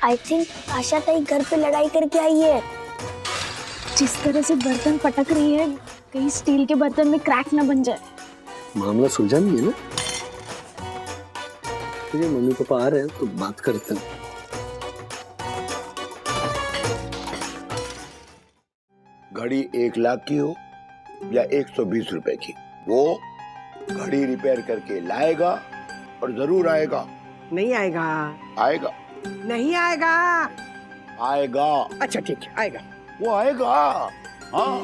I think आशा ताई घर पे लड़ाई करके आई है। जिस तरह से बर्तन पटक रही है, कहीं स्टील के बर्तन में क्रैक ना बन जाए। मामला सुलझा नहीं है ना? मुझे मम्मी पापा आ रहे हैं तो बात करते हैं। घड़ी 1 लाख की हो या 120 रुपए की, वो घड़ी रिपेयर करके लाएगा और जरूर आएगा। नहीं आएगा। आएगा। नहीं आएगा। आएगा। अच्छा ठीक है, आएगा। वो आएगा। हाँ।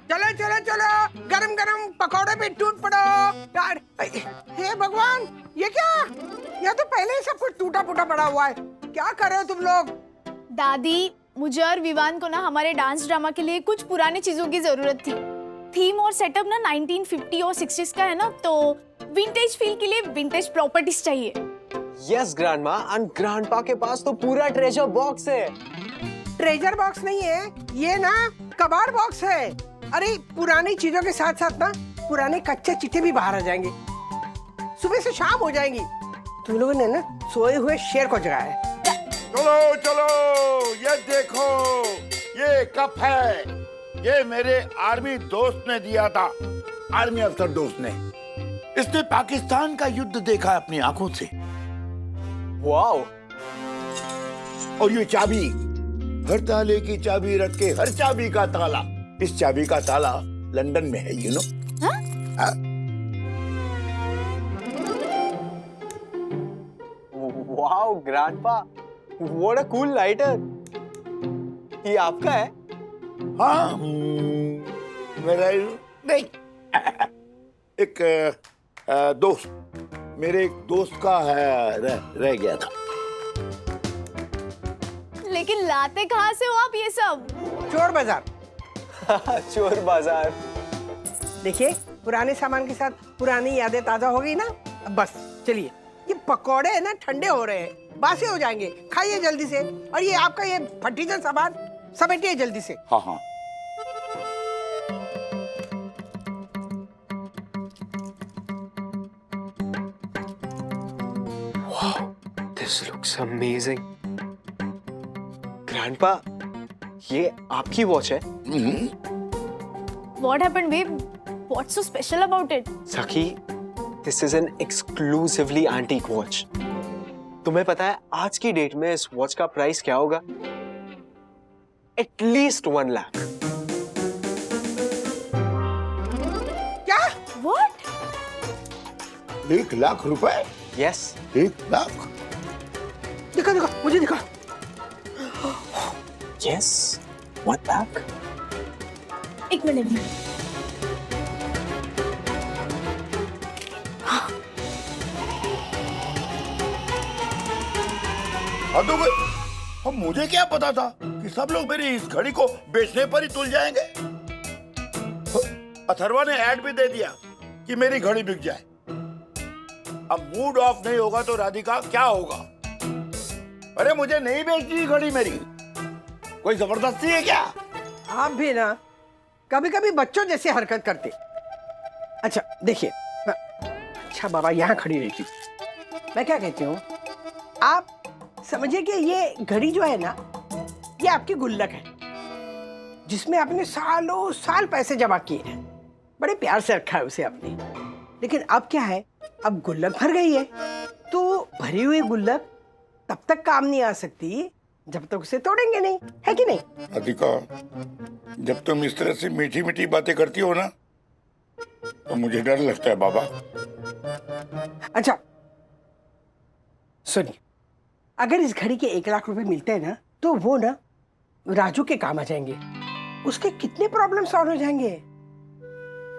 चलो चलो चलो, गरम गरम पकौड़े पे टूट पड़ो यार। हे भगवान, ये क्या? यह तो पहले ही सब कुछ टूटा फूटा पड़ा हुआ है। क्या कर रहे हो तुम लोग? दादी, मुझे और विवान को ना हमारे डांस ड्रामा के लिए कुछ पुरानी चीजों की जरूरत थी। थीम और सेटअप ना 1950 और 60s का है ना, तो विंटेज फील के लिए विंटेज प्रॉपर्टीज चाहिए। यस ग्रैंडमा, एंड ग्रैंडपा के पास तो पूरा ट्रेजर बॉक्स है। ट्रेजर बॉक्स नहीं है ये ना, कबाड़ बॉक्स है। अरे पुरानी चीजों के साथ साथ ना पुराने कच्चे चिट्ठे भी बाहर आ जाएंगे। सुबह से शाम हो जाएंगी। तुम लोगों ने ना सोए हुए शेर को जगाया है। चलो चलो, ये देखो, ये कप है। ये मेरे आर्मी दोस्त ने दिया था, आर्मी अफसर दोस्त ने। इसने पाकिस्तान का युद्ध देखा अपनी आंखों से। वाओ। और ये चाबी, हर ताले की चाबी रख के हर चाबी का ताला। इस चाबी का ताला लंदन में है, you know. Wow grandpa, what a cool lighter. ये आपका है? हाँ, मेरा नहीं। एक दोस्त, मेरे एक दोस्त का है, रह गया था। लेकिन लाते कहाँ से हो आप ये सब? चोर बाजार। चोर बाजार। देखिए, पुराने सामान के साथ पुरानी यादें ताजा हो गई ना। अब बस चलिए, ये पकोड़े है ना ठंडे हो रहे हैं, बासी हो जाएंगे। खाइए जल्दी से। और ये आपका ये फटीचर सामान समेटिए जल्दी से। हाँ हाँ। This looks amazing. ग्रैंडपा, ये आपकी वॉच है? What happened, babe? What's so special about it? सखी, this is an exclusively antique watch. तुम्हें पता है आज की डेट में इस वॉच का प्राइस क्या होगा? At least 1 lakh. क्या? What? 1 लाख रुपए? Yes। 1 लाख? दिखा दिखा, मुझे दिखा। Yes, 1 लाख। एक मिनट। हद हो गई। अब मुझे क्या पता था कि सब लोग मेरी इस घड़ी को बेचने पर ही तुल जाएंगे। अथर्वा ने ऐड भी दे दिया कि मेरी घड़ी बिक जाए। अब मूड ऑफ नहीं होगा तो राधिका क्या होगा? अरे मुझे नहीं बेचनी घड़ी मेरी। कोई जबरदस्ती है क्या? आप भी ना कभी कभी बच्चों जैसे हरकत करते। अच्छा देखिए, अच्छा बाबा यहाँ खड़ी रहती। मैं क्या कहती हूँ, आप समझिए कि ये घड़ी जो है ना, ये आपकी गुल्लक है जिसमें आपने सालों साल पैसे जमा किए हैं। बड़े प्यार से रखा है उसे आपने। लेकिन अब क्या है, अब गुल्लक भर गई है, तो भरी हुई गुल्लक तब तक काम नहीं आ सकती जब तक उसे तोड़ेंगे नहीं, है कि नहीं? राधिका, जब तुम इस तरह से मीठी मीठी बातें करती हो ना, तो मुझे डर लगता है बाबा। अच्छा सुनिए, अगर इस घड़ी के 1 लाख रुपए मिलते हैं ना, तो वो ना राजू के काम आ जाएंगे। उसके कितने प्रॉब्लम सॉल्व हो जाएंगे।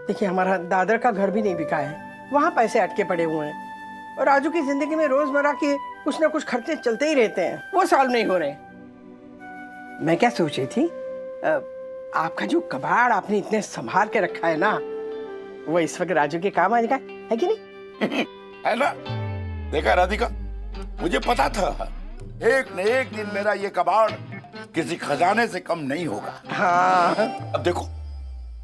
देखिए, हमारा दादर का घर भी नहीं बिका है, वहां पैसे अटके पड़े हुए हैं। और राजू की जिंदगी में रोजमर्रा के कुछ ना कुछ खर्चे चलते ही रहते हैं, वो सॉल्व नहीं हो रहे। मैं क्या सोच रही थी, आपका जो कबाड़ आपने इतने संभाल के रखा है ना, वो इस वक्त राजू के काम आएगा, है कि नहीं? है ना? देखा राधिका, मुझे पता था एक न एक दिन मेरा ये कबाड़ किसी खजाने से कम नहीं होगा। हाँ अब देखो,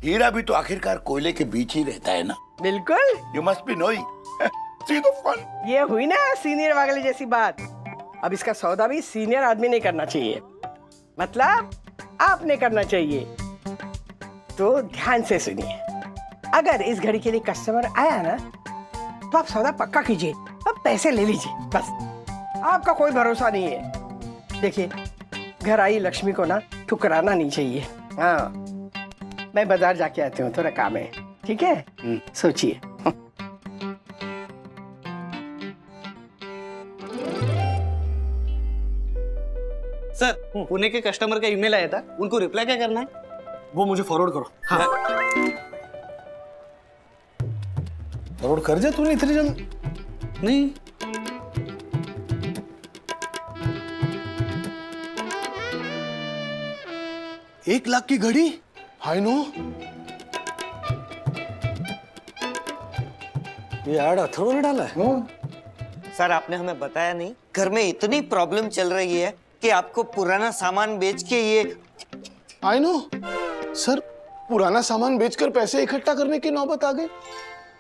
हीरा भी तो आखिरकार कोयले के बीच ही रहता है ना। बिल्कुल, you must be knowing. See the fun. ये हुई ना सीनियर वागले जैसी बात। अब इसका सौदा भी सीनियर आदमी नहीं करना चाहिए, मतलब आपने करना चाहिए। तो ध्यान से सुनिए, अगर इस घड़ी के लिए कस्टमर आया ना तो आप सौदा पक्का कीजिए, अब पैसे ले लीजिए बस। आपका कोई भरोसा नहीं है। देखिए, घर आई लक्ष्मी को ना ठुकराना नहीं चाहिए। हाँ, मैं बाजार जाके आती हूँ, थोड़ा काम है। ठीक है, सोचिए। सर, पुणे के कस्टमर का ईमेल आया था, उनको रिप्लाई क्या करना है? वो मुझे फॉरवर्ड करो। हाँ। फॉरवर्ड कर दिया तूने इतनी जल्दी? नहीं, एक लाख की घड़ी? I know. ये ऐड अथर्व ने डाला है। सर, आपने हमें बताया नहीं, घर में इतनी प्रॉब्लम चल रही है कि आपको पुराना सामान बेच के ये। आई नो सर, पुराना सामान बेचकर पैसे इकट्ठा करने की नौबत आ गई।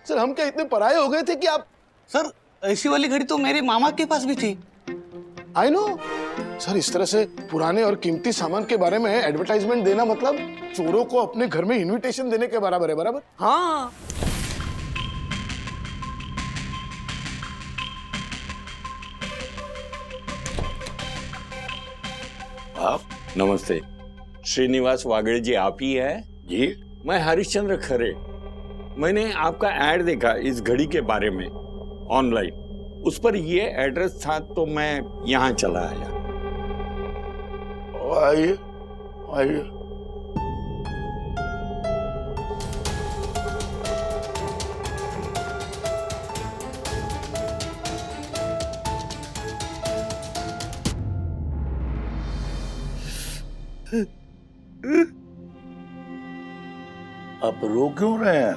सर, हम क्या इतने पराये हो गए थे कि आप। सर ऐसी वाली घड़ी तो मेरे मामा के पास भी थी। आई नो सर, इस तरह से पुराने और कीमती सामान के बारे में एडवर्टाइजमेंट देना मतलब चोरों को अपने घर में इनविटेशन देने के बराबर है। बराबर? हाँ, आप नमस्ते। श्रीनिवास वागड़े जी आप ही है? जी, मैं हरिश्चंद्र खरे। मैंने आपका ऐड देखा इस घड़ी के बारे में ऑनलाइन, उस पर ये एड्रेस था तो मैं यहाँ चला आया। आइए आइए। आप रो क्यों रहे हैं?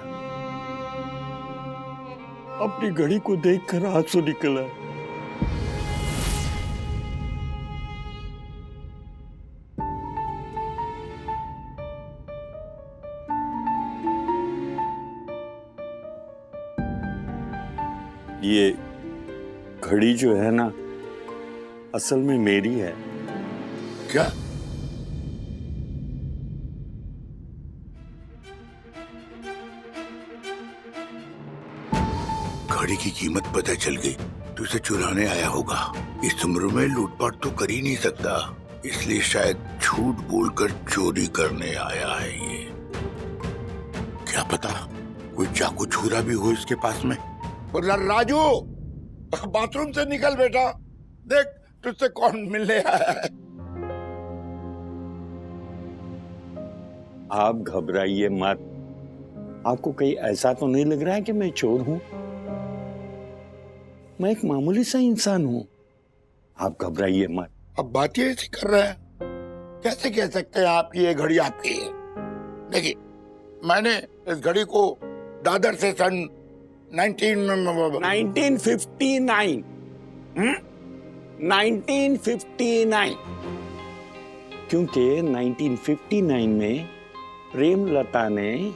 अपनी घड़ी को देखकर आंसू निकला। ये घड़ी जो है ना, असल में मेरी है। क्या? घड़ी की कीमत पता चल गई तो इसे चुराने आया होगा। इस उम्र में लूटपाट तो कर ही नहीं सकता, इसलिए शायद झूठ बोलकर चोरी करने आया है ये। क्या पता कोई चाकू छुरा भी हो इसके पास में। और राजू, बाथरूम से निकल बेटा, देख तुझसे कौन मिलने आया है। आप घबराइए मत। आपको कहीं ऐसा तो नहीं लग रहा है कि मैं चोर हूं? मैं एक मामूली सा इंसान हूं। आप घबराइए मत। अब बात ये ऐसी कर रहे हैं, कैसे कह सकते हैं आप ये घड़ी आपकी है? देखिए, मैंने इस घड़ी को दादर से सन 1959 1959 क्योंकि 1959 में प्रेमलता ने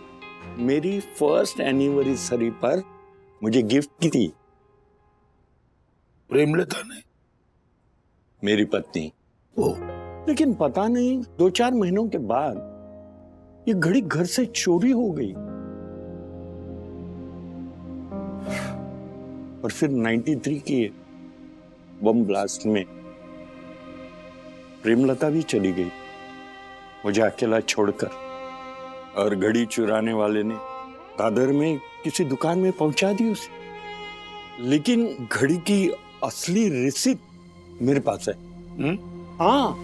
मेरी फर्स्ट एनिवर्सरी पर मुझे गिफ्ट की थी। प्रेमलता ने? मेरी पत्नी। ओ, लेकिन पता नहीं 2-4 महीनों के बाद ये घड़ी घर से चोरी हो गई। और फिर 93 के बम ब्लास्ट में प्रेमलता भी चली गई, मुझे अकेला छोड़कर। और घड़ी चुराने वाले ने दादर में किसी दुकान में पहुंचा दी उसे। लेकिन घड़ी की असली रिसीट मेरे पास है। हाँ,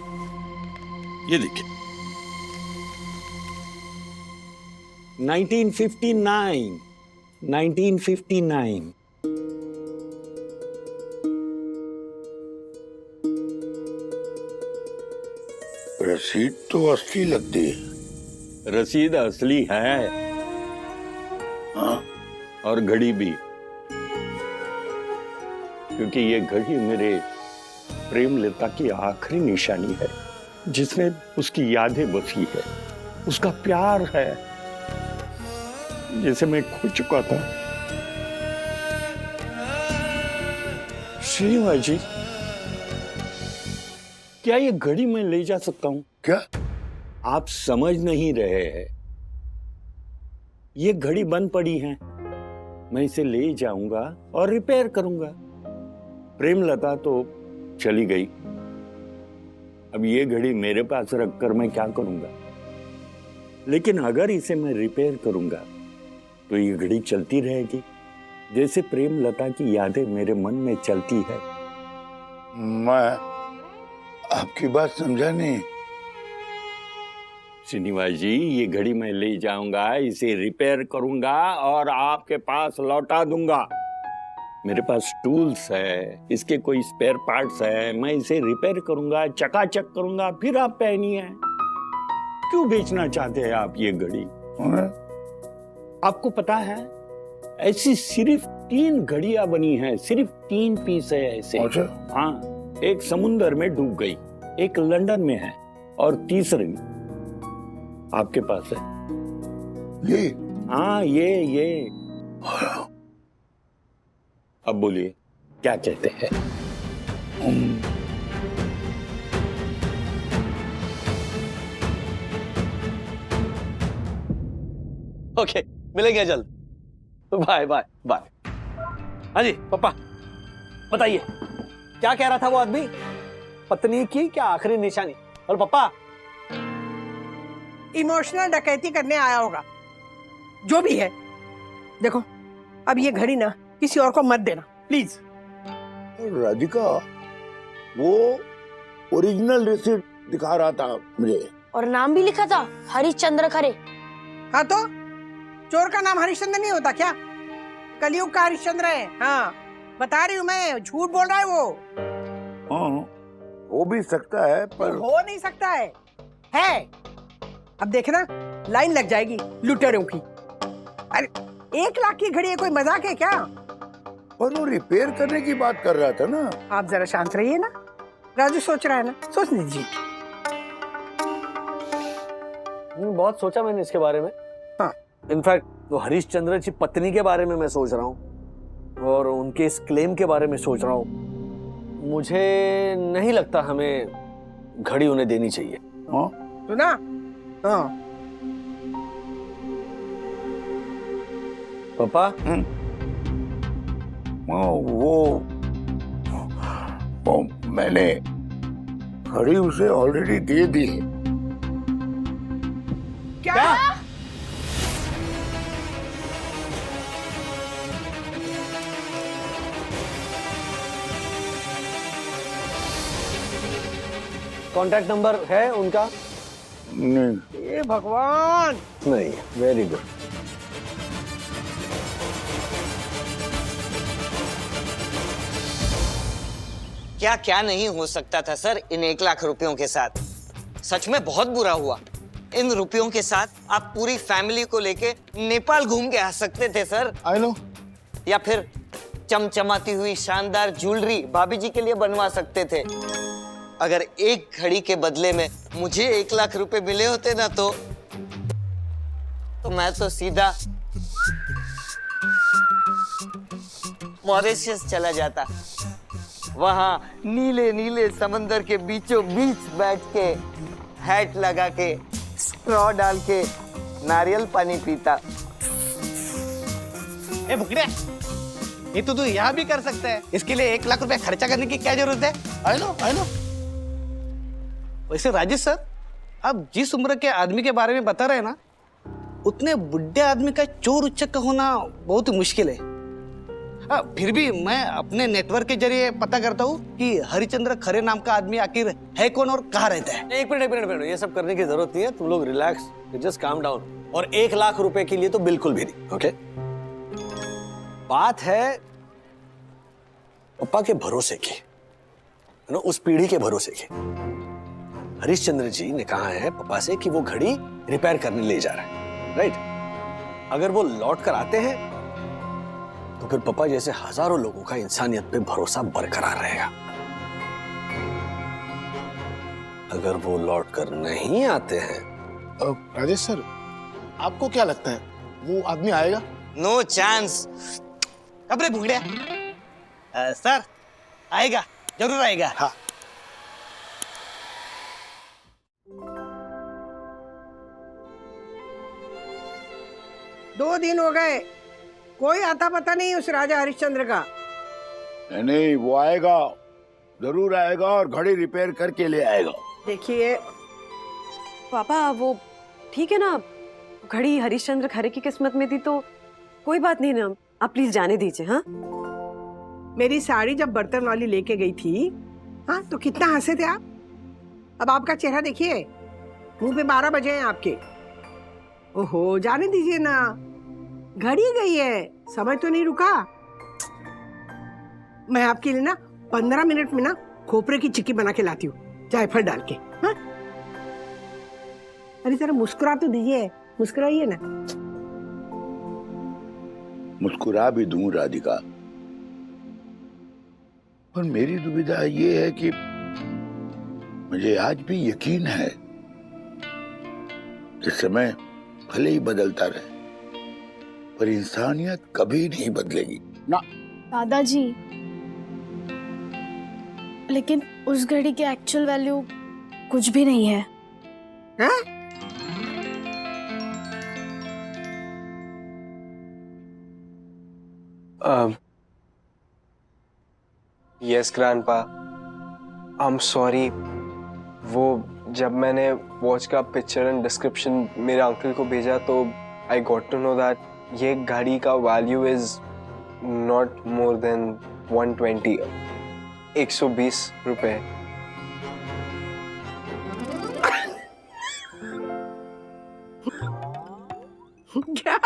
ये देखिए, 1959। रसीद तो असली लगती है। रसीद असली है। हाँ? और घड़ी भी, क्योंकि ये घड़ी मेरे प्रेमलता की आखिरी निशानी है। जिसमें उसकी यादें बसी है, उसका प्यार है, जिसे मैं खो चुका था। श्रीनिवास जी, क्या ये घड़ी मैं ले जा सकता हूं? क्या? आप समझ नहीं रहे हैं। ये घड़ी बंद पड़ी है, मैं इसे ले जाऊंगा और रिपेयर करूंगा। प्रेमलता तो चली गई, अब ये घड़ी मेरे पास रखकर मैं क्या करूंगा? लेकिन अगर इसे मैं रिपेयर करूंगा तो ये घड़ी चलती रहेगी, जैसे प्रेमलता की यादें मेरे मन में चलती है। मैं आपकी बात समझा नहीं। श्रीनिवास जी, ये घड़ी मैं ले जाऊंगा, इसे रिपेयर करूंगा और आपके पास लौटा दूंगा। मेरे पास टूल्स है, इसके कोई स्पेयर पार्ट्स है, मैं इसे रिपेयर करूंगा, चकाचक करूंगा, फिर आप पहनिए। क्यों बेचना चाहते हैं आप ये घड़ी? आपको पता है, ऐसी सिर्फ 3 घड़ियां बनी हैं, सिर्फ 3 पीस है ऐसे। हाँ, एक समुंदर में डूब गई, एक लंदन में है और तीसरी आपके पास है। ये? हाँ, ये। अब बोलिए, क्या कहते हैं? ओके, मिलेंगे जल्द। Bye bye bye. हाँ जी पापा, बताइए क्या कह रहा था वो आदमी? पत्नी की क्या आखिरी निशानी? और पापा, इमोशनल डकैती करने आया होगा, जो भी है। देखो, अब ये घड़ी ना किसी और को मत देना प्लीज। राधिका, वो ओरिजिनल रिसीप्ट दिखा रहा था मुझे। और नाम भी लिखा था, हरिश्चंद्र खरे। हाँ तो चोर का नाम हरिश्चंद्र नहीं होता क्या? कलयुग का हरिश्चंद्र है। हाँ, बता रही हूँ मैं, झूठ बोल रहा है वो। हाँ, हो भी सकता है, पर हो नहीं सकता है। अब देखना, लाइन लग जाएगी लुटेरों की। अरे 1 लाख की घड़ी है, कोई मजाक है क्या? पर वो रिपेयर करने की बात कर रहा था ना। आप जरा शांत रहिए ना, राजू सोच रहा है ना, सोच लीजिए। बहुत सोचा मैंने इसके बारे में। हाँ, इनफैक्ट तो हरिश्चंद्र की पत्नी के बारे में मैं सोच रहा हूँ और उनके इस क्लेम के बारे में सोच रहा हूँ। मुझे नहीं लगता हमें घड़ी उन्हें देनी चाहिए। हाँ? सुना? हाँ। पापा, वो मैंने घड़ी उसे ऑलरेडी दे दी है। क्या? कॉन्टैक्ट नंबर है उनका? नहीं। ये भगवान! नहीं। Very good. क्या क्या नहीं हो सकता था सर इन 1 लाख रुपयों के साथ। सच में बहुत बुरा हुआ। इन रुपयों के साथ आप पूरी फैमिली को लेके नेपाल घूम के आ सकते थे सर। I know. या फिर चमचमाती हुई शानदार ज्वेलरी भाभी जी के लिए बनवा सकते थे। अगर एक घड़ी के बदले में मुझे 1 लाख रुपए मिले होते ना तो मैं तो सीधा मॉरिशस चला जाता। वहां नीले नीले समंदर के बीचों बीच बैठ के हैट लगा के स्ट्रॉ डाल के नारियल पानी पीता। ए भुकड़े, ये तो तू यहाँ भी कर सकता है। इसके लिए 1 लाख रुपए खर्चा करने की क्या जरूरत है? I know. वैसे राजेश सर, आप जिस उम्र के आदमी के बारे में बता रहे हैं ना, उतने बुढ़े आदमी का चोर उच्चक का होना बहुत मुश्किल है। फिर भी मैं अपने नेटवर्क के जरिए पता करता हूँ कि हरिश्चंद्र खरे नाम का आदमी आखिर है कौन और कहाँ रहता है। एक मिनट, ये सब करने की जरूरत नहीं है। तुम लोग रिलैक्स, जस्ट काम डाउन। और 1 लाख रुपए के लिए तो बिल्कुल भी नहीं। ओके, बात है पापा के भरोसे की, उस पीढ़ी के भरोसे की। हरिश्चंद्र जी ने कहा है पापा से कि वो घड़ी रिपेयर करने ले जा रहा है, राइट? अगर वो लौट कर आते हैं तो फिर पापा जैसे हजारों लोगों का इंसानियत पे भरोसा बरकरार रहेगा। अगर वो लौट कर नहीं आते हैं, राजेश सर, आपको क्या लगता है वो आदमी आएगा? No chance. अबरे भूखड़े सर, आएगा, जरूर आएगा। हाँ। दो दिन हो गए, कोई आता पता नहीं उस राजा हरिश्चंद्र का। नहीं, वो आएगा, जरूर आएगा और घड़ी रिपेयर करके ले आएगा। देखिए पापा, वो ठीक है ना, घड़ी हरिश्चंद्र खरे की किस्मत में थी तो कोई बात नहीं ना, आप प्लीज जाने दीजिए। हाँ, मेरी साड़ी जब बर्तन वाली लेके गई थी, हाँ, तो कितना हंसे थे आप। अब आपका चेहरा देखिए, मुंह पे 12 बजे हैं आपके। ओहो, जाने दीजिए ना, घड़ी गई है, समय तो नहीं रुका। मैं आपके लिए ना 15 मिनट में ना खोपरे की चिक्की बना के लाती हूँ, जायफल डाल के। हाँ? अरे जरा मुस्कुरा तो दीजिए, मुस्कुराइए ना। मुस्कुरा भी दूं राधिका, पर मेरी दुविधा ये है कि मुझे आज भी यकीन है कि समय भले ही बदलता रहे, पर इंसानियत कभी नहीं बदलेगी ना। दादाजी, लेकिन उस घड़ी की एक्चुअल वैल्यू कुछ भी नहीं है। हाँ? Yes grandpa, I am sorry. वो जब मैंने वॉच का पिक्चर एंड डिस्क्रिप्शन मेरे अंकल को भेजा तो I got to know that ये घड़ी का value is not more than 120, 120 रुपए। क्या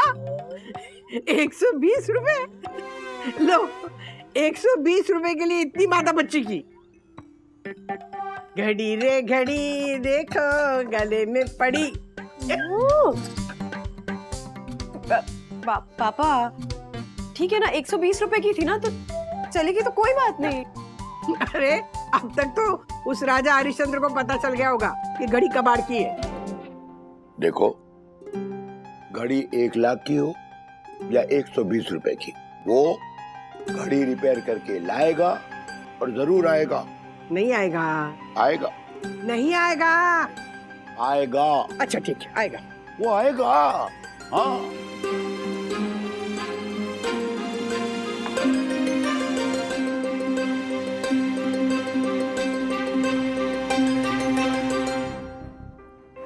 120 रुपए? लो, 120 रुपए के लिए इतनी माता बच्ची की। घड़ी रे घड़ी देखो गले में पड़ी। पापा ठीक है ना, 120 रुपए की थी ना, तो चलेगी तो कोई बात नहीं। अरे अब तक तो उस राजा हरिश्चंद्र को पता चल गया होगा कि घड़ी कबाड़ की है। देखो, घड़ी 1 लाख की हो या 120 रुपए की, वो घड़ी रिपेयर करके लाएगा और जरूर आएगा। नहीं आएगा। आएगा। नहीं आएगा। आएगा। अच्छा ठीक है, आएगा। वो आएगा। हाँ।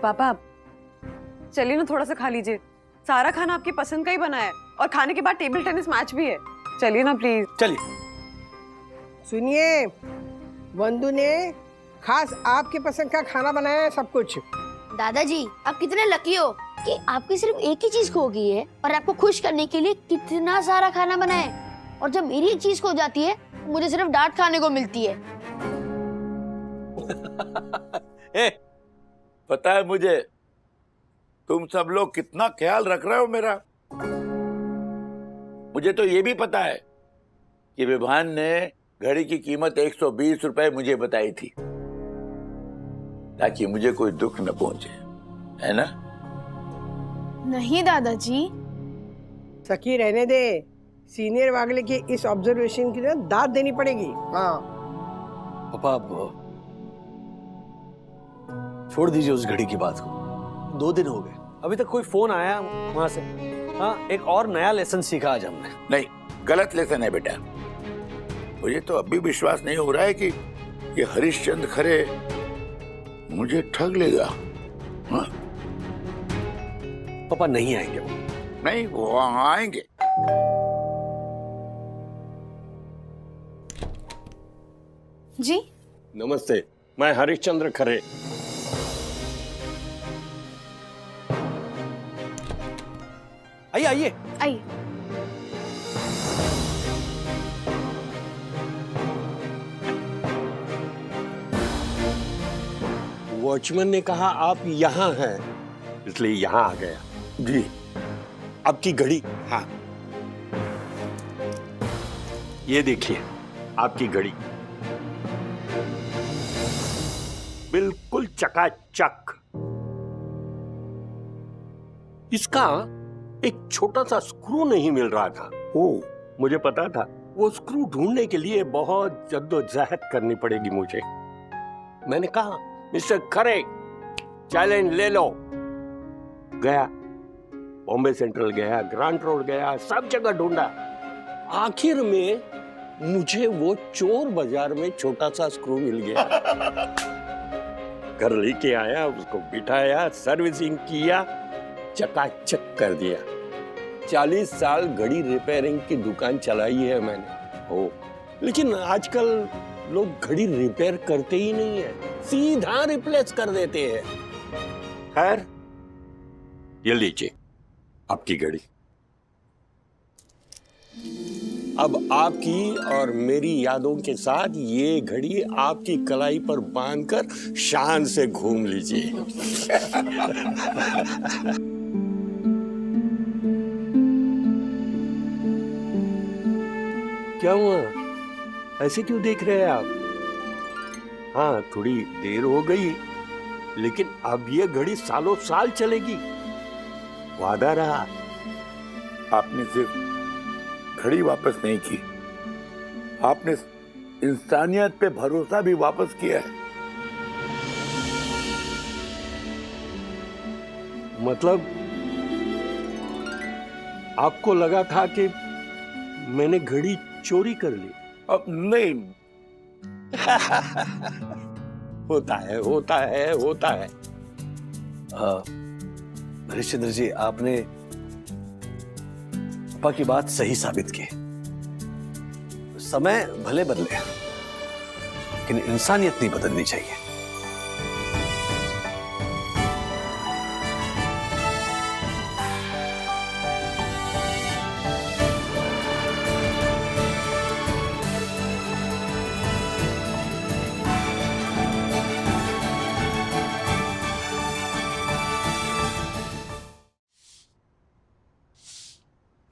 पापा चलिए ना, थोड़ा सा खा लीजिए। सारा खाना आपकी पसंद का ही बना है और खाने के बाद टेबल टेनिस मैच भी है। चलिए ना प्लीज। चलिए। सुनिए, वंदू ने खास आपके पसंद का खाना बनाया है, सब कुछ। दादाजी, आप कितने लकी हो कि आपकी सिर्फ एक ही चीज खो गई है और आपको खुश करने के लिए कितना सारा खाना बनाए। और जब मेरी एक चीज खो जाती है, मुझे सिर्फ डांट खाने को मिलती है। पता है मुझे, तुम सब लोग कितना ख्याल रख रहे हो मेरा। मुझे तो ये भी पता है कि विभान ने घड़ी की कीमत 120 रुपए मुझे बताई थी, ताकि मुझे कोई दुख न पहुंचे, है ना? नहीं दादाजी। सखी रहने दे, सीनियर वागले की इस ऑब्जर्वेशन की ना दाद देनी पड़ेगी। हाँ। पापा छोड़ दीजिए उस घड़ी की बात को। 2 दिन हो गए, अभी तक कोई फोन आया वहां से? हाँ, एक और नया लेसन सीखा आज हमने। नहीं, गलत लेसन है बेटा। मुझे तो अभी विश्वास नहीं हो रहा है कि ये हरिश्चंद्र खरे मुझे ठग लेगा। हाँ? पापा नहीं आएंगे वो। नहीं, वो आएंगे। जी नमस्ते, मैं हरिश्चंद्र खरे। आइए आइए आइए। वॉचमैन ने कहा आप यहाँ हैं, इसलिए यहाँ आ गया। जी। आपकी घड़ी। हाँ, ये देखिए आपकी घड़ी बिल्कुल चकाचक। इसका एक छोटा सा स्क्रू नहीं मिल रहा था। ओ, मुझे पता था वो स्क्रू ढूंढने के लिए बहुत जद्दोजहद करनी पड़ेगी मुझे। मैंने कहा, मिस्टर खरे, चैलेंज ले लो। गया, बॉम्बे सेंट्रल गया, ग्रांट रोड गया, सब जगह ढूंढा। आखिर में मुझे वो चोर बाजार में छोटा सा स्क्रू मिल गया। घर लेके आया, उसको बिठाया, सर्विसिंग किया, चकाचक कर दिया। 40 साल घड़ी रिपेयरिंग की दुकान चलाई है मैंने। हो, लेकिन आजकल लोग घड़ी रिपेयर करते ही नहीं है, सीधा रिप्लेस कर देते हैं। खैर, ये लीजिए आपकी घड़ी। अब आपकी और मेरी यादों के साथ ये घड़ी आपकी कलाई पर बांधकर शान से घूम लीजिए। क्या हुआ? ऐसे क्यों देख रहे हैं आप? हाँ, थोड़ी देर हो गई, लेकिन अब ये घड़ी सालों साल चलेगी, वादा रहा। आपने सिर्फ घड़ी वापस नहीं की, आपने इंसानियत पे भरोसा भी वापस किया है। मतलब आपको लगा था कि मैंने घड़ी चोरी कर ली? अब नहीं। होता है, होता है, होता है। हरिश्चंद्र जी, आपने पापा की बात सही साबित की। समय भले बदले, लेकिन इंसानियत नहीं बदलनी चाहिए।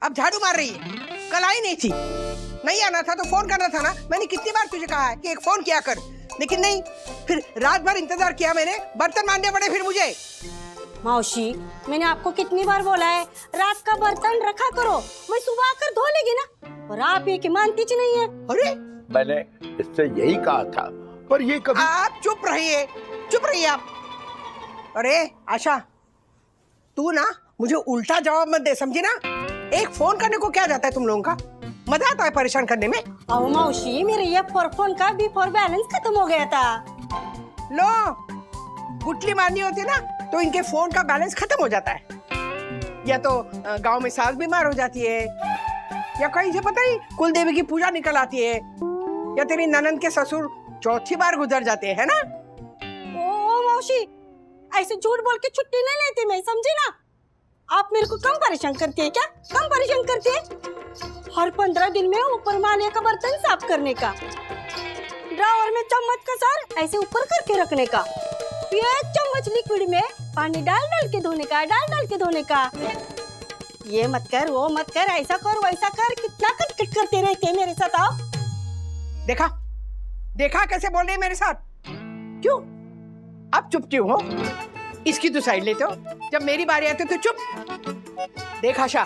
अब झाड़ू मार रही है, कल आई नहीं थी। नहीं आना था तो फोन करना था ना। मैंने कितनी बार तुझे कहा है कि एक फोन किया कर, लेकिन नहीं। फिर रात भर इंतजार किया मैंने, बर्तन मांजने पड़े फिर मुझे। मौसी, मैंने आपको कितनी बार बोला है रात का बर्तन रखा करो, मैं सुबह आकर धो लेगी ना, और आप ये कि मानती च नहीं है। अरे मैंने इससे यही कहा था, पर ये कभी। आप चुप रहिए, चुप रहिए आप। अरे आशा, तू ना मुझे उल्टा जवाब मत दे, समझी ना। एक फोन करने को क्या जाता है तुम लोगों का? मजा आता है परेशान करने में। आओ मौसी, मेरे ये फोन का बिफोर बैलेंस खत्म हो गया था। लो, गुटली मारनी होती है ना तो इनके फोन का बैलेंस खत्म हो जाता है। या तो गांव में सास बीमार हो जाती है, या कहीं से पता ही कुल देवी की पूजा निकल आती है, या तेरी ननंद के ससुर चौथी बार गुजर जाते हैं, है ना। ओ मौसी, ऐसे झूठ बोल के छुट्टी नहीं लेती मैं, समझी ना। आप मेरे को कम परेशान करती है क्या? कम परेशान करती है? हर 15 दिन में ऊपर माने का बर्तन साफ करने का, ड्रावर में चम्मच का सर ऐसे ऊपर करके रखने का, ये चम्मच लिक्विड में पानी डाल डाल के धोने का, डाल डाल के धोने का। ये मत कर, वो मत कर, ऐसा कर वैसा कर, कितना कट करते रहते हैं मेरे साथ। आओ, देखा देखा कैसे बोल रही है मेरे साथ। क्यों अब चुप क्यों हो? इसकी तो साइड लेते हो, जब मेरी बारी आती तो चुप। देख आशा,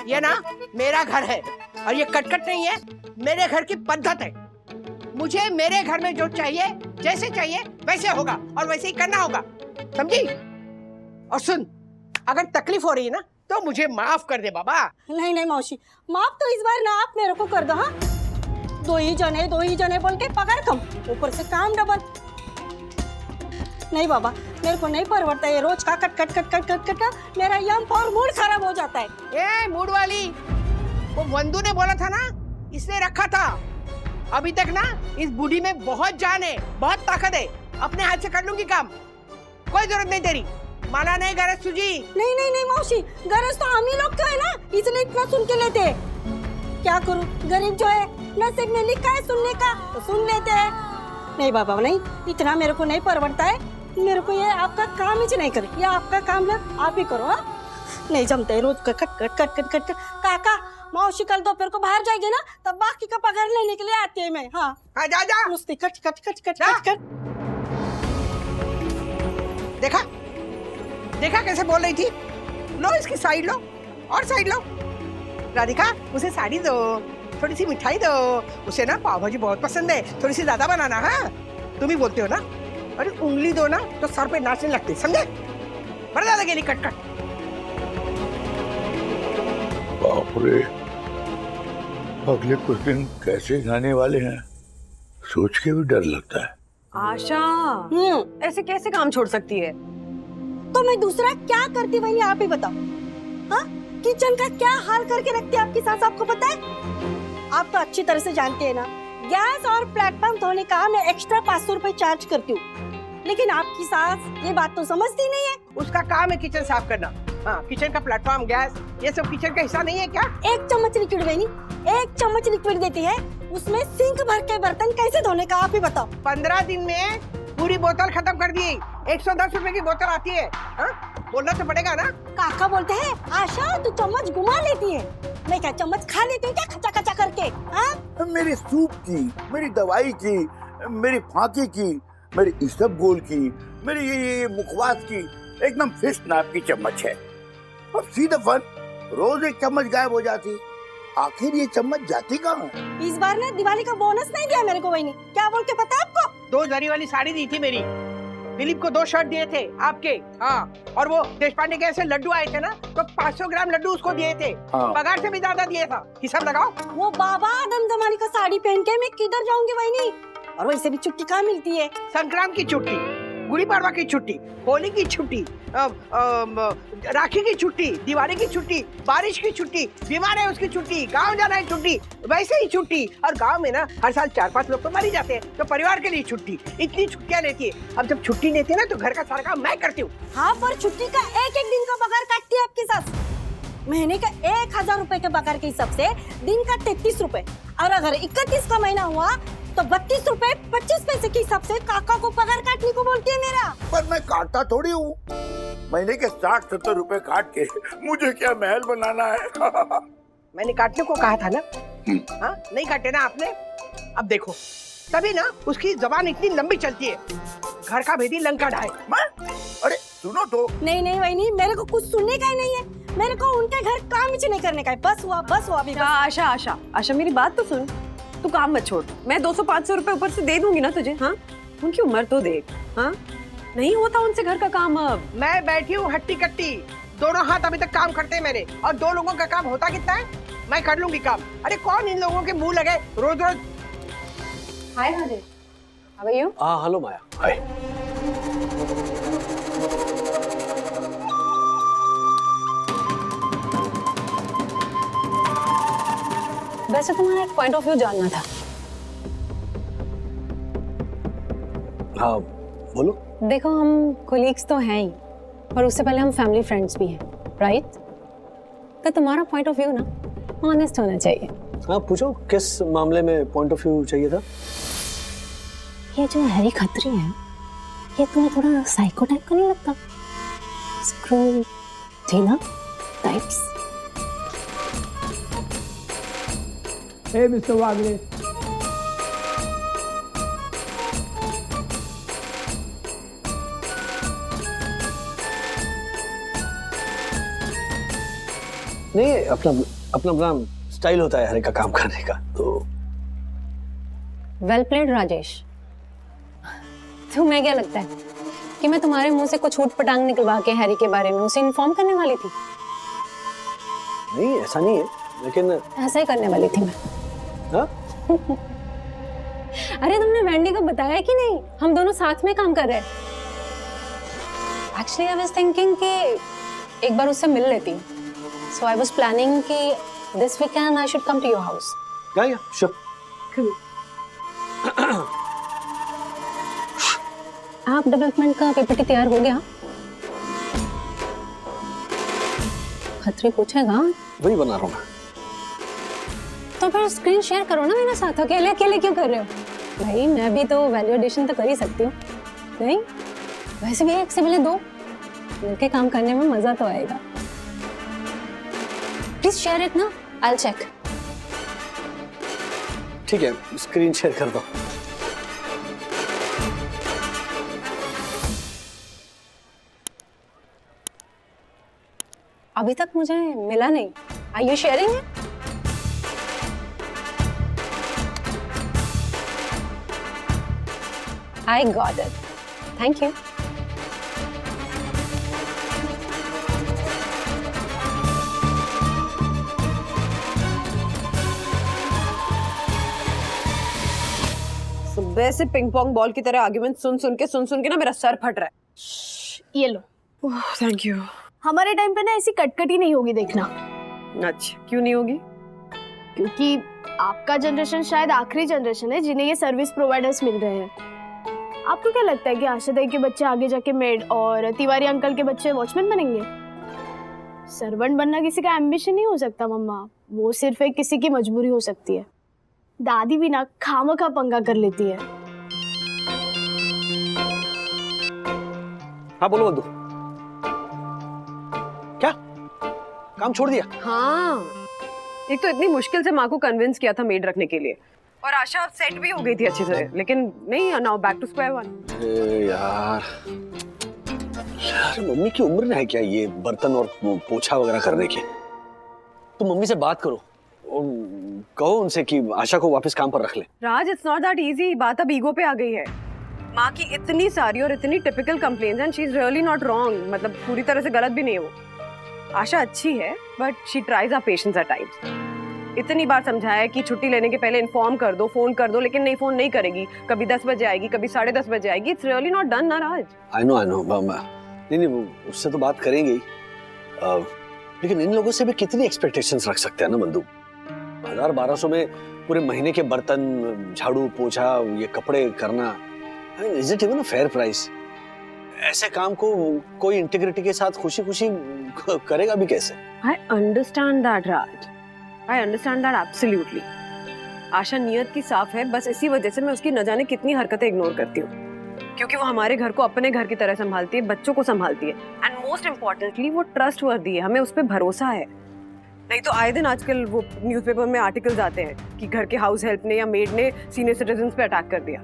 ये ना मेरा घर है और ये कटकट नहीं है, मेरे घर की पद्धत है। मुझे मेरे घर में जो चाहिए, जैसे चाहिए वैसे होगा और वैसे ही करना होगा, समझी। और सुन, अगर तकलीफ हो रही है ना तो मुझे माफ कर दे बाबा। नहीं नहीं मौसी, माफ तो इस बार ना आप मेरे को कर दो। हाँ, दो ही जने बोल के पगार कम, ऊपर से काम डबल। नहीं बाबा, मेरे को नहीं परवड़ता है रोज का cut cut cut cut cut cut, मेरा यम और मूड खराब हो जाता है। ए मूड वाली, वो वंदू ने बोला था ना, इसने रखा था। अभी तक ना इस बूढ़ी में बहुत जान है, बहुत ताकत है, अपने हाथ से कर लूंगी काम, कोई जरूरत नहीं तेरी। माना नहीं गरज तुझी। नहीं नहीं नहीं मौसी, गरज तो हम ही लोग तो है ना, इसलिए इतना सुन के लेते। क्या करूं, गरीब जो है नसीब में लिखा है सुनने का तो सुन लेते हैं। नहीं बाबा नहीं, इतना मेरे को नहीं परवड़ता है। मेरे को ये आपका काम ही नहीं करे, ये आपका काम ना आप ही करो। हाँ, नहीं जमते है रोज का cut cut cut cut cut. काका, मौसी कल दोपहर को बाहर जाएगी ना, तब बाकी का पगार लेने के लिए आती है मैं। हाँ जा जा, मुझसे cut cut cut cut cut cut. देखा देखा कैसे बोल रही थी? लो इसकी साइड लो और साइड लो। राधिका उसे साड़ी दो, थोड़ी सी मिठाई दो, उसे ना पाव भाजी बहुत पसंद है, थोड़ी सी ज्यादा बनाना। हाँ तुम ही बोलते हो ना, अरे उंगली दो ना तो सर पे नाचने लगते, समझे? बड़ा ज्यादा गेली कट कट। बाप रे, अगले कुछ दिन कैसे जाने वाले हैं, सोच के भी डर लगता है। आशा ऐसे कैसे काम छोड़ सकती है? तो मैं दूसरा क्या करती वही आप ही बताओ। हाँ किचन का क्या हाल करके रखती है आपकी सास, आपको पता है? आप तो अच्छी तरह से जानते हैं ना, गैस और प्लेटफॉर्म धोने का मैं एक्स्ट्रा 500 रुपए चार्ज करती हूँ, लेकिन आपकी सास ये बात तो समझती नहीं है। उसका काम है किचन साफ करना। हाँ किचन का प्लेटफॉर्म, गैस, ये सब किचन का हिस्सा नहीं है क्या? 1 चम्मच लिक्विड बनी, 1 चम्मच लिक्विड देती है, उसमें सिंक भर के बर्तन कैसे धोने का आप ही बताओ। 15 दिन में पूरी बोतल खत्म कर दी। 110 रुपए की बोतल आती है। हाँ बोलना तो पड़ेगा ना। काका बोलते हैं आशा तू चम्मच घुमा लेती है, मैं क्या चम्मच खा लेती हूँ क्या खचा खचा करके? हाँ मेरी सूप की, मेरी दवाई की, मेरी फांकी की, मेरी इसबगोल की, मेरी ये मुखवास की एकदम फिश नाप की चम्मच है, और सीधा फन रोज 1 चम्मच गायब हो जाती। आखिर ये चम्मच जाती कहाँ है? इस बार ना दिवाली का बोनस नहीं दिया मेरे को बहनी, क्या बोल के पता है आपको? 2 जरी वाली साड़ी दी थी मेरी, दिलीप को 2 शर्ट दिए थे आपके। हाँ और वो देशपांडे के ऐसे लड्डू आए थे ना, तो 500 ग्राम लड्डू उसको दिए थे। हाँ। पगार से भी ज्यादा दिए था, हिसाब लगाओ। वो बाबा दमदमानी का साड़ी पहन के मैं किधर जाऊंगी बहनी? और वैसे भी छुट्टी कहाँ मिलती है? संक्रांत की छुट्टी, गुड़ी पड़वा की छुट्टी, होली की छुट्टी, राखी की छुट्टी, दिवाली की छुट्टी, बारिश की छुट्टी, बीमार है उसकी छुट्टी, गांव जाना है छुट्टी, वैसे ही छुट्टी। और गांव में ना हर साल 4-5 लोग तो मर ही जाते हैं, तो परिवार के लिए छुट्टी, इतनी छुट्टियां लेती है। अब जब छुट्टी लेती है ना तो घर का सारा काम मैं करती हूँ। हाँ पर छुट्टी का एक दिन का पगार काटती है आपकी सास। महीने का 1000 रुपए के पगार के हिसाब से दिन का 33 रुपए, और अगर 31 का महीना हुआ तो 32 रुपए 25 पैसे के हिसाब से काका को पगार काटने को बोलती है मेरा। पर मैं काटता थोड़ी हूँ, महीने के 60-70 रुपए काट के मुझे क्या महल बनाना है? मैंने काटने को कहा था ना। हाँ नहीं काटे ना आपने। अब देखो तभी ना उसकी जबान इतनी लंबी चलती है, घर का भेदी लंका ढाए। अरे सुनो तो। नहीं वहीनी, मेरे को कुछ सुनने का ही नहीं है, मेरे को उनके घर काम ही नहीं करने का है। बस हुआ अभी बस। आशा मेरी बात तो सुन, तू काम मत छोड़, मैं 200-500 रुपए ऊपर से दे दूंगी ना तुझे। हाँ उनकी उम्र तो देख, हाँ नहीं होता उनसे घर का काम। अब मैं बैठी हूँ हट्टी कट्टी, दोनों हाथ अभी तक काम करते हैं मेरे, और 2 लोगों का काम होता कितना है? मैं कर लूंगी काम। अरे कौन इन लोगों के मुंह लगे रोज रोज। हाय राजेश, हाउ आर यू? हाँ हेलो माया, हाय। वैसे तुम्हारा एक पॉइंट ऑफ व्यू जानना था। हाँ बोलो। देखो हम कोलीग्स तो हैं ही, और उससे पहले हम फैमिली फ्रेंड्स भी हैं, राइट? तो तुम्हारा पॉइंट ऑफ व्यू ना ऑनेस्ट होना चाहिए। हाँ पूछो, किस मामले में पॉइंट ऑफ व्यू चाहिए था? ये जो हैरी खत्री है, ये तुम्हें थोड़ा साइको टाइप का नहीं लगता? स्क्रू टीना टाइप्स। Hey, Mr. Wagner. नहीं, अपना स्टाइल होता है हर एक का काम करने का, तो वेल प्लेड राजेश। तुम्हें क्या लगता है कि मैं तुम्हारे मुंह से कुछ ऊट पटांग निकलवा के हैरी के बारे में उसे इन्फॉर्म करने वाली थी? नहीं ऐसा नहीं है, लेकिन ऐसा ही करने वाली थी मैं। हाँ? अरे तुमने वेंडी को बताया कि नहीं हम दोनों साथ में काम कर रहे हैं? एक्चुअली आई वाज थिंकिंग कि एक बार उससे मिल लेती हूँ, सो आई वाज प्लानिंग कि this weekend I should come to your house. क्या श्योर। आप डेवलपमेंट का पीपीटी तैयार हो गया? खत्री पूछेगा। वही बना रहा हूँ मैं। तो फिर स्क्रीन शेयर करो ना मेरे साथ, अकेले अकेले क्यों कर रहे हो? भाई मैं भी तो वैल्यू एडिशन तो कर ही सकती हूँ, नहीं? वैसे भी एक से पहले 2 मिलके काम करने में मजा तो आएगा। प्लीज शेयर इट ना, आई विल चेक। ठीक है, स्क्रीन शेयर कर दो। अभी तक मुझे मिला नहीं। Are you sharing it? I got it. Thank you. सुबह से पिंग पोंग बॉल की तरह आर्गुमेंट सुन सुन के ना मेरा सर फट रहा है। ये लो। Thank you. हमारे टाइम पे ना ऐसी कटकटी नहीं होगी देखना। अच्छा, क्यों नहीं होगी? क्योंकि आपका जनरेशन शायद आखिरी जनरेशन है जिन्हें ये सर्विस प्रोवाइडर्स मिल रहे हैं। आपको क्या लगता है कि आशा दाई के बच्चे आगे जाके मेड और तिवारी अंकल के बच्चे वॉचमैन बनेंगे? सर्वेंट बनना किसी का एम्बिशन नहीं हो सकता मम्मा, वो सिर्फ एक किसी की मजबूरी हो सकती है। दादी भी ना खामखा पंगा कर लेती है। हाँ बोलो बंधु, क्या काम छोड़ दिया? हाँ, एक तो इतनी मुश्किल से माँ को कन्विंस किया था मेड रखने के लिए, और आशा अब सेट भी हो गई थी अच्छी तरह, लेकिन नहीं, now back to square one. यार मम्मी की उम्र है क्या ये बर्तन और पोछा वगैरह करने की? तो मम्मी से बात करो और कहो उनसे कि आशा को वापस काम पर रख ले। राज, इट्स नॉट दैट इजी। बात अब ईगो पे आ गई है। माँ की इतनी सारी और इतनी typical complaints and she is really not wrong, मतलब पूरी तरह से गलत भी नहीं है वो। आशा अच्छी है but she tries our patience at times. इतनी बार समझाया कि छुट्टी लेने के पहले इन्फॉर्म कर दो, फोन कर दो, लेकिन नहीं, फोन नहीं करेगी। कभी 10 बजे आएगी, कभी 10:30 बजे आएगी। इट्स रियली नॉट डन ना राज। आई नो नहीं वो उससे तो बात करेंगे ही, लेकिन इन लोगों से भी कितनी एक्सपेक्टेशंस रख सकते हैं ना बंधु। 1200 में पूरे महीने के बर्तन, झाड़ू पोछा, ये कपड़े करना, is it even a fair price? ऐसे काम को कोई इंटीग्रिटी के साथ खुशी खुशी करेगा भी कैसे? I understand that Raj, I understand that absolutely. आशा नियत की साफ है, बस इसी वजह से मैं उसकी न जाने कितनी हरकतें इग्नोर करती हूँ, क्योंकि वो हमारे घर को अपने घर की तरह संभालती है, बच्चों को संभालती है, एंड मोस्ट इम्पोर्टेंटली वो ट्रस्टवर्दी है, हमें उस पर भरोसा है। नहीं तो आए दिन आजकल वो न्यूज़पेपर में आर्टिकल्स आते हैं कि घर के हाउस हेल्प ने या मेड ने सीनियर सिटीजन्स पे अटैक कर दिया।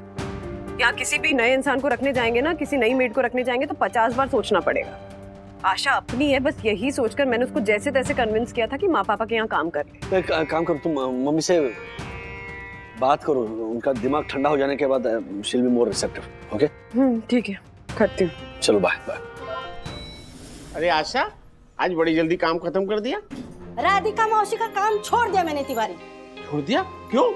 या किसी भी नए इंसान को रखने जाएंगे ना, किसी नई मेड को रखने जाएंगे तो 50 बार सोचना पड़ेगा। आशा अपनी है, बस यही सोचकर मैंने उसको जैसे तैसे कन्विंस किया था कि माँ पापा के यहाँ काम कर ले। तो काम करो, तुम मम्मी से बात करो, उनका दिमाग ठंडा हो जाने के बाद she will be more receptive. Okay ठीक है, करती हूँ। चलो बाय बाय। अरे आशा, आज बड़ी जल्दी काम खत्म कर दिया? राधिका मौसी का काम छोड़ दिया मैंने तिवारी। छोड़ दिया? क्यों?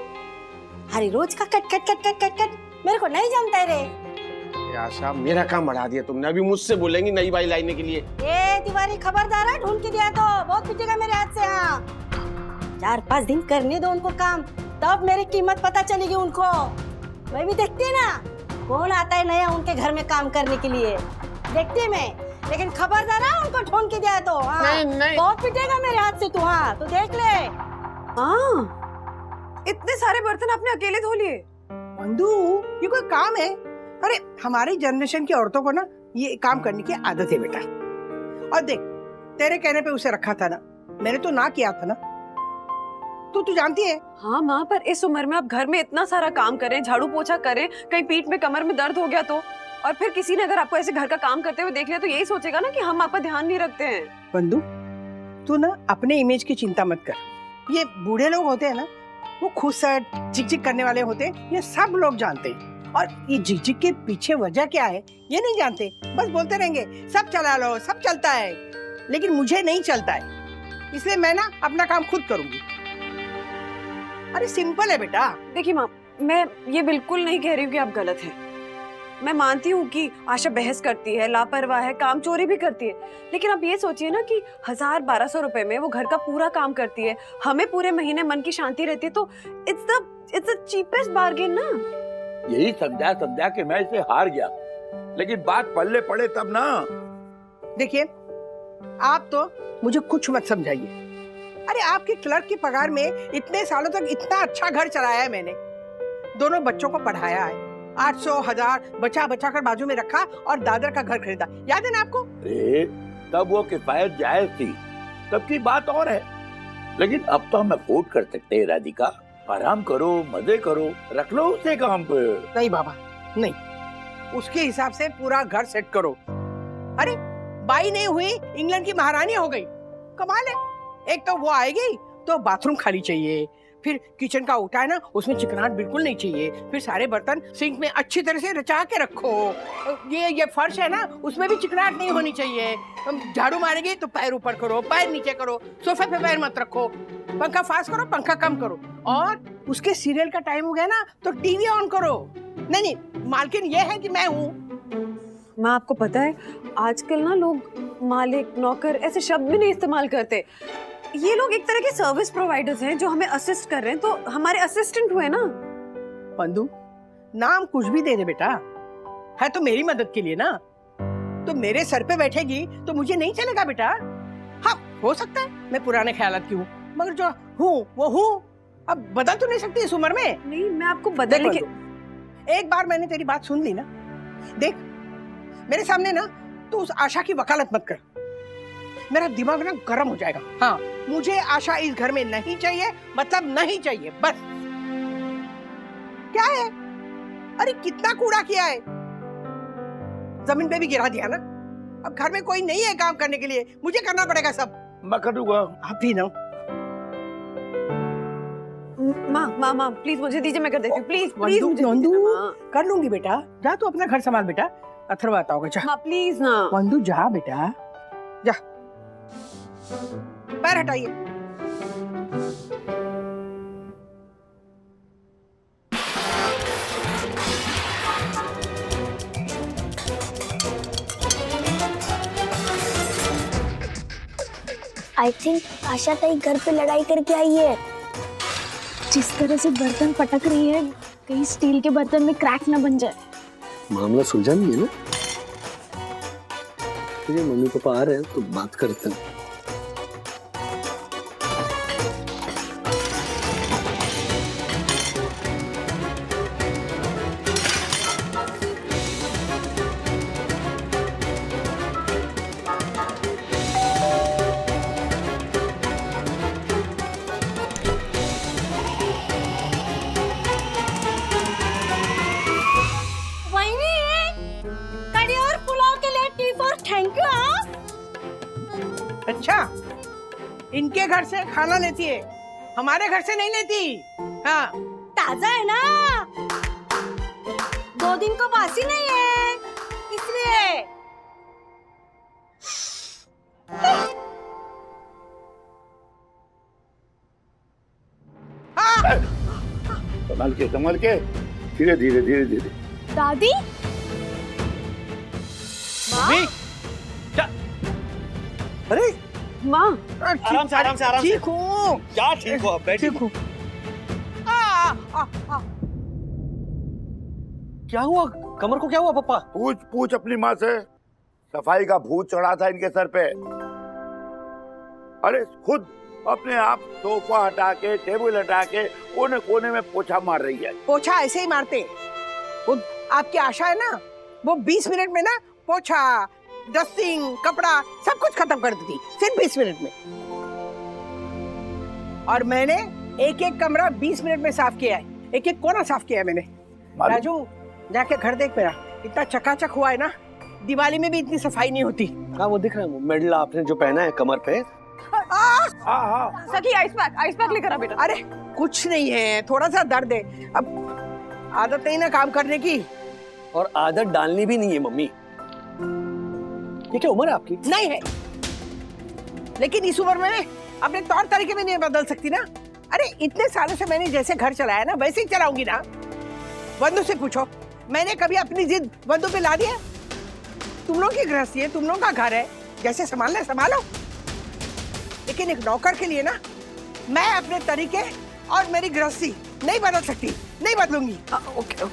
हरी रोज का cut cut cut cut cut cut मेरे को नहीं जमता है रे। आशा, मेरा काम बढ़ा दिया तुमने। अभी मुझसे बोलेंगी नई बाई लाने के लिए। ए तिवारी, खबरदार है, ढूंढ के दिया तो बहुत पिटेगा मेरे हाथ से। हाँ, 4-5 दिन करने दो उनको काम, तब मेरी कीमत पता चलेगी उनको। मैं भी देखती है ना कौन आता है नया उनके घर में काम करने के लिए, देखती है मैं। लेकिन खबरदार है, उनको ढूंढ के दिया तो हाँ, नहीं। बहुत पिटेगा मेरे हाथ से तू। हाँ तो देख ले। हाँ, इतने सारे बर्तन आपने अकेले धो लिए? बंधु, ये कोई काम है? अरे हमारी जनरेशन की औरतों को ना ये काम करने की आदत है बेटा। और देख, तेरे कहने पे उसे रखा था ना, मैंने तो ना किया था ना, तू जानती है। हाँ माँ, पर इस उम्र में आप घर में इतना सारा काम करें, झाड़ू पोछा करें, कहीं पीठ में कमर में दर्द हो गया तो, और फिर किसी ने अगर आपको ऐसे घर का काम करते हुए देख लिया तो यही सोचेगा ना कि हम आपका ध्यान नहीं रखते हैं। बंधु, तू ना अपने इमेज की चिंता मत कर। ये बूढ़े लोग होते हैं ना, वो खुद से झिक करने वाले होते हैं, ये सब लोग जानते हैं। और ये झिक के पीछे वजह क्या है ये नहीं जानते, बस बोलते रहेंगे सब चला लो, सब चलता है, लेकिन मुझे नहीं चलता है, इसलिए मैं ना अपना काम खुद करूंगी। अरे सिंपल है बेटा। देखिए माँ, मैं ये बिल्कुल नहीं कह रही हूँ कि आप गलत हैं। मैं मानती हूँ कि आशा बहस करती है, लापरवाह है, काम चोरी भी करती है, लेकिन आप ये सोचिए ना कि 1000-1200 रुपए में वो घर का पूरा काम करती है, हमें पूरे महीने मन की शांति रहती है, तो इट्स द चीपेस्ट बार्गेन ना। यही समझा के मैं इसे हार गया, लेकिन बात पल्ले पड़े तब ना। देखिए, आप तो मुझे कुछ मत समझाइए। अरे आपके क्लर्क की पगार में इतने सालों तक इतना अच्छा घर चलाया है मैंने, दोनों बच्चों को पढ़ाया है, 800-1000 बचा कर बाजू में रखा और दादर का घर खरीदा, याद है ना आपको? अरे तब वो किफायत जायज थी, तब की बात और है, लेकिन अब तो हम अफोर्ड कर सकते हैं। राधिका, आराम करो, मजे करो, रख लो उसे काम पे। नहीं बाबा, नहीं, उसके हिसाब से पूरा घर सेट करो। अरे बाई नहीं हुई, इंग्लैंड की महारानी हो गई। कमाल है। एक तो वो आएगी तो बाथरूम खाली चाहिए, फिर किचन का ओटा है ना उसमें चिकनाहट बिल्कुल नहीं चाहिए, फिर सारे बर्तन सिंक में अच्छी तरह से रचा के रखो, ये फर्श है ना उसमें भी चिकनाहट नहीं होनी चाहिए, झाड़ू मारेगी तो पैर ऊपर करो, पैर नीचे करो, सोफे पे पैर मत रखो, पंखा फास्ट करो, पंखा कम करो, और उसके सीरियल का टाइम हो गया ना तो टीवी ऑन करो। नहीं, मालकिन ये है कि मैं हूँ। माँ आपको पता है आजकल ना लोग मालिक नौकर ऐसे शब्द भी नहीं इस्तेमाल करते। ये लोग एक तरह के सर्विस प्रोवाइडर्स हैं जो हमें असिस्ट कर रहे हैं, तो हमारे असिस्टेंट हुए ना। पंदू, नाम कुछ भी दे दे बेटा, है तो मेरी मदद के लिए ना। तो मेरे सर पे बैठेगी तो मुझे नहीं चलेगा बेटा। हाँ हो सकता है मैं पुराने ख्यालात की हूँ, मगर जो हूँ वो हूँ, अब बदल तो नहीं सकती इस उम्र में। नहीं मैं आपको बदलने के, एक बार मैंने तेरी बात सुन ली ना, देख मेरे सामने ना तू उस आशा की वकालत मत कर, मेरा दिमाग ना गर्म हो जाएगा। हाँ मुझे आशा इस घर में नहीं चाहिए, मतलब नहीं चाहिए बस। क्या है, अरे कितना कूड़ा किया है, जमीन पे भी गिरा दिया ना। अब घर में कोई नहीं है काम करने के लिए, मुझे करना पड़ेगा सब। मैं कर दूंगा। आप भी ना। माँ प्लीज मुझे दीजिए, मैं कर देती हूँ, प्लीज प्लीज वंदू, मुझे वंदू, दीजिए ना, माँ। कर लूंगी बेटा, जा तू अपना घर संभाल बेटा। अथर्व आता होगा, जा। माँ प्लीज ना। वंदू जा बेटा, जा, पैर हटाइए। आई थिंक आशा ताई घर पे लड़ाई करके आई है। जिस तरह से बर्तन पटक रही है, कहीं स्टील के बर्तन में क्रैक ना बन जाए। मामला सुलझा नहीं है ना? ठीक है, मम्मी पापा आ रहे हैं तो बात करते हैं। अच्छा, इनके घर से खाना लेती है, हमारे घर से नहीं लेती। हाँ ताजा है ना, 2 दिन को बासी नहीं है, इसलिए। संभल के धीरे धीरे धीरे धीरे। दादी, अरे माँ, आराम से आराम से आराम से। ठीक हूँ, क्या ठीक हो, अब बैठिए। ठीक हूँ। क्या हुआ, कमर को क्या हुआ पापा? पूछ अपनी माँ से, सफाई का भूत चढ़ा था इनके सर पे। अरे खुद अपने आप सोफा हटा के, टेबल हटा के कोने कोने में पोछा मार रही है। पोछा ऐसे ही मारते, वो आपकी आशा है ना, वो 20 मिनट में ना पोछा, डस्टिंग, कपड़ा सब कुछ खत्म कर देती, सिर्फ 20 मिनट में। और मैंने एक एक कमरा 20 मिनट में साफ किया है, एक एक कोना साफ किया है मैंने। राजू जाके घर देख, मेरा इतना चकाचक हुआ है ना, दिवाली में भी इतनी सफाई नहीं होती। हाँ वो दिख रहा है, मेडल आपने जो पहना है कमर पे। सखी आइस पैक लेकर आ बेटा। अरे कुछ नहीं है, थोड़ा सा दर्द है, अब आदत नहीं ना काम करने की। और आदत डालनी भी नहीं है मम्मी। ये क्या उम्र है आपकी? नहीं है, लेकिन इस उम्र में अपने तौर तरीके में नहीं बदल सकती ना। अरे इतने सालों से मैंने जैसे घर चलाया ना वैसे ही चलाऊंगी ना। वंदू से पूछो, मैंने कभी अपनी जिद वंदू पे ला दिया? तुम लोग की गृहस्थी है, तुम लोग का घर है, जैसे संभालना है संभालो। लेकिन एक नौकर के लिए ना मैं अपने तरीके और मेरी गृहस्थी नहीं बदल सकती, नहीं बदलूंगी। ओके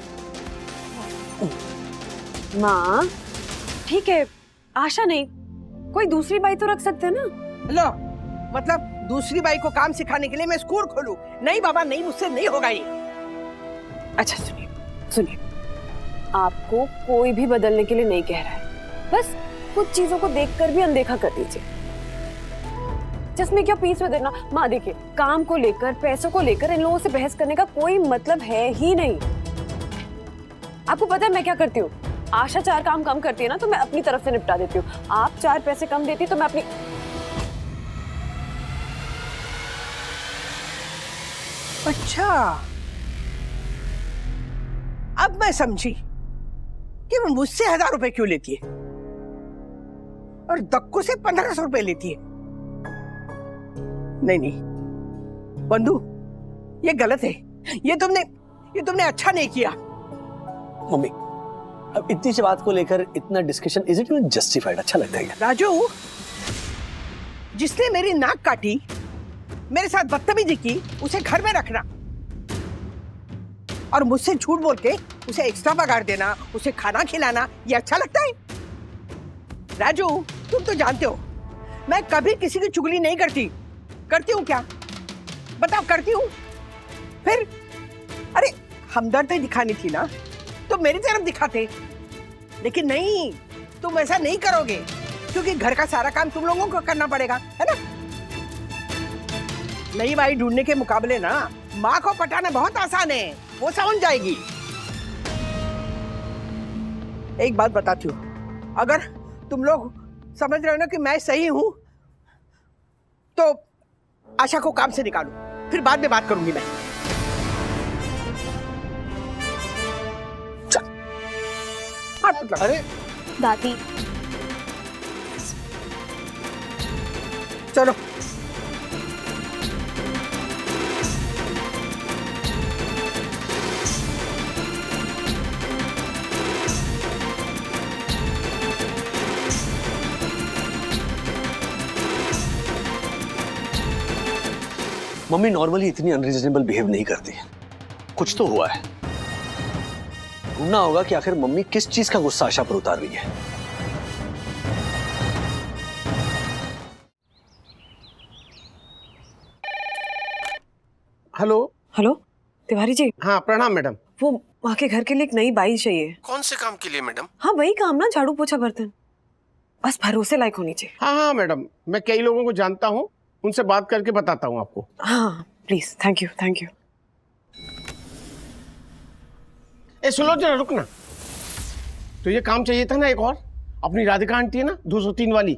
माँ, ठीक है, आशा नहीं, कोई दूसरी बाई तो रख सकते हैं ना। लो, मतलब दूसरी बाई को काम सिखाने के लिए मैं स्कूल खोलूं? नहीं बाबा नहीं, मुझसे नहीं होगा ये। अच्छा सुनिए, आपको कोई भी बदलने के लिए नहीं कह रहा है, बस कुछ चीजों को देखकर भी अनदेखा कर दीजिए। जिसमें क्या पीस में देना। माँ देखिए, काम को लेकर, पैसों को लेकर इन लोगों से बहस करने का कोई मतलब है ही नहीं। आपको पता है मैं क्या करती हूँ? आशा 4 काम कम करती है ना तो मैं अपनी तरफ से निपटा देती हूँ। आप 4 पैसे कम देती तो मैं अपनी अच्छा, अब मैं समझी कि वो मुझसे 1000 रुपए क्यों लेती है और दक्कू से 1500 रुपए लेती है। नहीं नहीं बंधु, ये गलत है। ये तुमने अच्छा नहीं किया। मम्मी, अब इतनी सी बात को लेकर इतना discussion, is it even justified? अच्छा लगता है क्या? राजू, जिसने मेरी नाक काटी, मेरे साथ बदतमीजी की, उसे घर में रखना और मुझसे झूठ बोल के उसे एक्स्ट्रा पगार देना, उसे खाना खिलाना, ये अच्छा लगता है? राजू, तुम तो जानते हो मैं कभी किसी की चुगली नहीं करती। करती हूँ क्या? बताओ, करती हूँ? फिर अरे हमदर्दी दिखानी थी ना तो मेरी तरफ दिखाते, लेकिन नहीं, तुम ऐसा नहीं करोगे क्योंकि घर का सारा काम तुम लोगों को करना पड़ेगा, है ना? नई बाई ढूंढने के मुकाबले ना माँ को पटाना बहुत आसान है, वो समझ जाएगी। एक बात बताती हूँ, अगर तुम लोग समझ रहे हो ना कि मैं सही हूं तो आशा को काम से निकालो, फिर बाद में बात करूंगी मैं। अरे दादी, चलो मम्मी नॉर्मली इतनी अनरीजनेबल बिहेव नहीं करती है। कुछ तो हुआ है। ढूंढना होगा कि आखिर मम्मी किस चीज का गुस्सा आशा पर उतार रही है। Hello hello Tiwari ji. हाँ प्रणाम मैडम। वो वहाँ के घर के लिए एक नई बाई चाहिए। कौन से काम के लिए मैडम? हाँ वही काम ना, झाड़ू पोछा बर्तन, बस भरोसे लायक होनी चाहिए। हाँ हाँ मैडम, मैं कई लोगों को जानता हूँ, उनसे बात करके बताता हूँ आपको। हाँ please, thank you thank you. ए सुनो जरा, रुकना। तो ये काम चाहिए था ना एक और, अपनी राधिका आंटी है ना 203 वाली,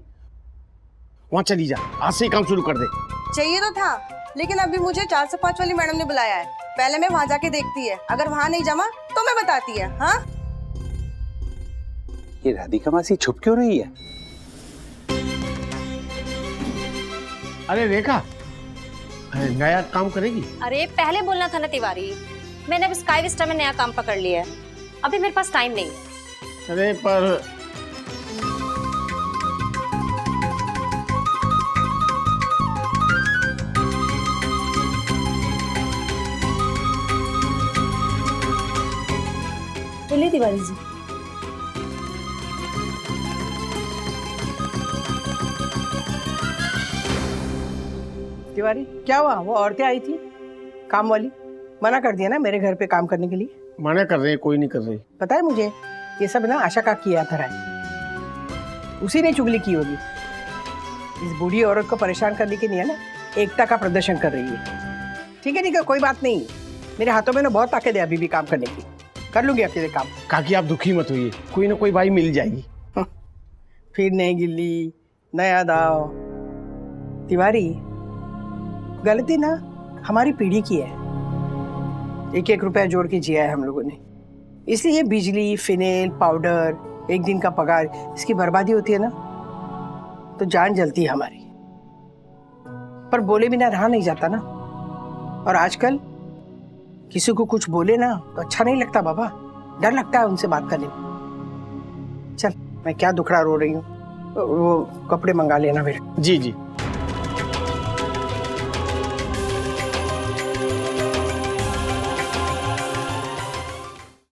वहाँ चली जा, आज से ही काम शुरू कर दे। चाहिए तो था, लेकिन अभी मुझे 405 वाली मैडम ने बुलाया है। पहले मैं वहाँ जाके देखती है, अगर वहाँ नहीं जमा तो मैं बताती है। हाँ ये राधिका मासी छुप क्यों रही है? अरे रेखा, नया काम करेगी? अरे पहले बोलना था ना तिवारी, मैंने अब स्काई विस्टा में नया काम पकड़ लिया है, अभी मेरे पास टाइम नहीं है। अरे पर बोलिए तिवारी जी। तिवारी, क्या हुआ? वो औरतें आई थी काम वाली, मना कर दिया ना मेरे घर पे काम करने के लिए? मना कर रहे हैं, कोई नहीं कर रही। पता है मुझे, ये सब ना आशा का किया था है, उसी ने चुगली की होगी। इस बूढ़ी औरत को परेशान करने के लिए ना एकता का प्रदर्शन कर रही है। ठीक है, कोई बात नहीं, मेरे हाथों में ना बहुत ताकत है अभी भी काम करने की, कर लूंगी अकेले काम। काकी आप दुखी मत होइए, कोई ना कोई बाई मिल जाएगी। फिर नई गिल्ली, नया दाव। तिवारी, गलती ना हमारी पीढ़ी की है, 1-1 रुपया जोड़ के जिया है हम लोगों ने, इसलिए बिजली, फिनेल, पाउडर, एक दिन का पगार, इसकी बर्बादी होती है ना तो जान जलती है हमारी। पर बोले बिना रहा नहीं जाता ना, और आजकल किसी को कुछ बोले ना तो अच्छा नहीं लगता बाबा, डर लगता है उनसे बात करने में। चल, मैं क्या दुखड़ा रो रही हूँ, वो कपड़े मंगा लेना मेरे। जी जी।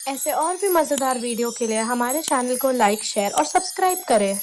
ऐसे और भी मजेदार वीडियो के लिए हमारे चैनल को लाइक, शेयर और सब्सक्राइब करें।